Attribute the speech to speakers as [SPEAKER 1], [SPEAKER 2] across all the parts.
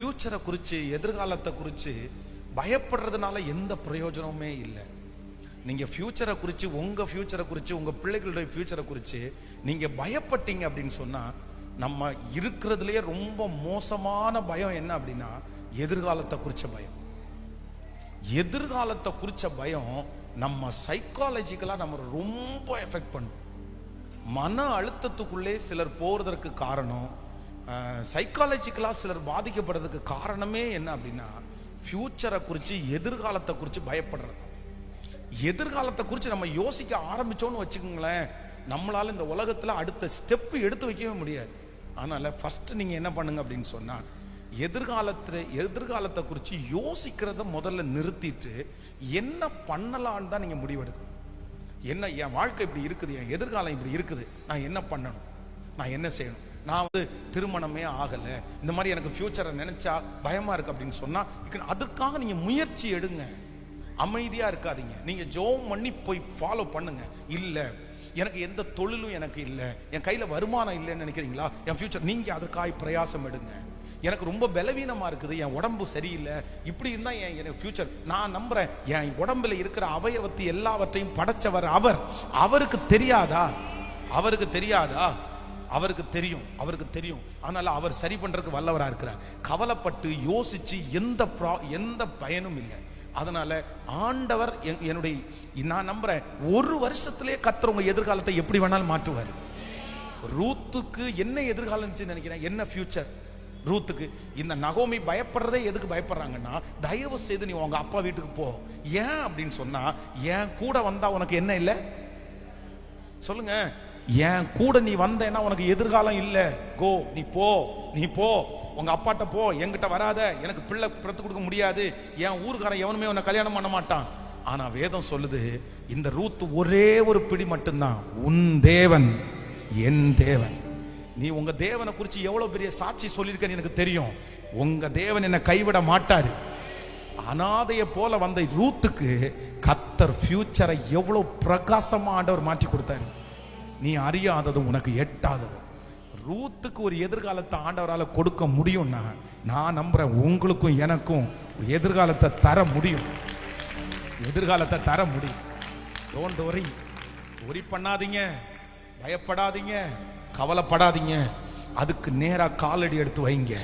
[SPEAKER 1] ஃபியூச்சரை குறித்து, எதிர்காலத்தை குறித்து பயப்படுறதுனால எந்த பிரயோஜனமுமே இல்லை. நீங்கள் ஃபியூச்சரை குறித்து, உங்கள் ஃபியூச்சரை குறித்து, உங்கள் பிள்ளைகளுடைய ஃபியூச்சரை குறித்து நீங்கள் பயப்பட்டீங்க அப்படின்னு சொன்னால், நம்ம இருக்கிறதுலையே ரொம்ப மோசமான பயம் என்ன அப்படின்னா எதிர்காலத்தை குறித்த பயம். எதிர்காலத்தை குறித்த பயம் நம்ம சைக்காலஜிக்கலாக நம்ம ரொம்ப எஃபெக்ட் பண்ணும். மன அழுத்தத்துக்குள்ளே சிலர் போகிறதுக்கு காரணம், சைக்காலஜிக்கலாக சிலர் பாதிக்கப்படுறதுக்கு காரணமே என்ன அப்படின்னா ஃபியூச்சரை குறித்து, எதிர்காலத்தை குறித்து பயப்படுறது. எதிர்காலத்தை குறித்து நம்ம யோசிக்க ஆரம்பித்தோன்னு வச்சுக்கோங்களேன், நம்மளால் இந்த உலகத்தில் அடுத்த ஸ்டெப்பு எடுத்து வைக்கவே முடியாது. அதனால் ஃபஸ்ட்டு நீங்கள் என்ன பண்ணுங்க அப்படின்னு சொன்னால், எதிர்காலத்தை குறித்து யோசிக்கிறத முதல்ல நிறுத்திட்டு என்ன பண்ணலான்னு தான் நீங்கள் முடிவெடுக்கணும். என்ன, என் வாழ்க்கை இப்படி இருக்குது, என் எதிர்காலம் இப்படி இருக்குது, நான் என்ன பண்ணணும், நான் என்ன செய்யணும், நான் திருமணமே ஆகலை, இந்த மாதிரி எனக்கு ஃபியூச்சரை நினைச்சா பயமா இருக்கு அப்படின்னு சொன்னா, அதுக்காக நீங்க முயற்சி எடுங்க. அமைதியா இருக்காதீங்க. நீங்க ஜெபம் பண்ணி போய் ஃபாலோ பண்ணுங்க. இல்ல எனக்கு எந்த தொழிலும் எனக்கு இல்லை, என் கையில வருமானம் இல்லைன்னு நினைக்கிறீங்களா, என் ஃபியூச்சர், நீங்க அதற்காக பிரயாசம் எடுங்க. எனக்கு ரொம்ப பலவீனமா இருக்குது, என் உடம்பு சரியில்லை, இப்படி இருந்தா என் ஃபியூச்சர், நான் நம்புறேன் என் உடம்புல இருக்கிற அவயவத்தை எல்லாவற்றையும் படைச்சவர் அவர். அவருக்கு தெரியாதா? அவருக்கு தெரியாதா? அவருக்கு தெரியும், அவருக்கு தெரியும். அதனால அவர் சரி பண்றதுக்கு வல்லவரா இருக்கிறார். கவலைப்பட்டு யோசிச்சு எந்த பயனும் இல்லை. அதனால ஆண்டவர் என்னுடைய, நான் நம்புறேன் ஒரு வருஷத்திலே கர்த்தர் உங்க எதிர்காலத்தை எப்படி வேணாலும் மாற்றுவார். ரூத்துக்கு என்ன எதிர்காலம் நினைக்கிறேன், என்ன ஃபியூச்சர் ரூத்துக்கு? இந்த நகோமி பயப்படுறதே எதுக்கு பயப்படுறாங்கன்னா, தயவு செய்து நீ உங்க அப்பா வீட்டுக்கு போ. ஏன் அப்படின்னு சொன்னா, என் கூட வந்தா உனக்கு என்ன இல்லை சொல்லுங்க, என் கூட நீ வந்தேன்னா உனக்கு எதிர்காலம் இல்லை. கோ, நீ போ, நீ போ, உங்க அப்பாட்ட போ, என்கிட்ட வராத, எனக்கு பிள்ளை பிறத்து கொடுக்க முடியாது, என் ஊருக்காரன் எவனுமே உன்னை கல்யாணம் பண்ண மாட்டான். ஆனா வேதம் சொல்லுது, இந்த ரூத் ஒரே ஒரு பிடி மட்டும்தான், உன் தேவன் என் தேவன். நீ உங்க தேவனை குறித்து எவ்வளவு பெரிய சாட்சி சொல்லியிருக்க எனக்கு தெரியும். உங்க தேவன் என்னை கைவிட மாட்டாரு. அனாதைய போல வந்த ரூத்துக்கு கர்த்தர் ஃபியூச்சரை எவ்வளவு பிரகாசமா ஆண்டவர் மாற்றி கொடுத்தாரு. நீ அறியாததும் உனக்கு எட்டாததும். ரூத்துக்கு ஒரு எதிர்காலத்தை ஆண்டவரால் கொடுக்க முடியும்னா, நான் நம்புறேன் உங்களுக்கும் எனக்கும் எதிர்காலத்தை தர முடியும். எதிர்காலத்தை தர முடியும். டோன்ட் வரி, ஒரி பண்ணாதீங்க, பயப்படாதீங்க, கவலைப்படாதீங்க. அதுக்கு நேராக காலடி எடுத்து வைங்க.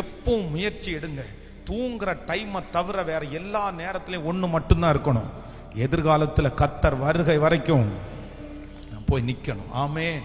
[SPEAKER 1] எப்பவும் முயற்சி எடுங்க. தூங்குற டைமை தவிர வேற எல்லா நேரத்திலையும் ஒன்று மட்டும்தான் இருக்கணும், எதிர்காலத்தில் கர்த்தர் வருகை வரைக்கும் போய் நிற்கணும். ஆமென்.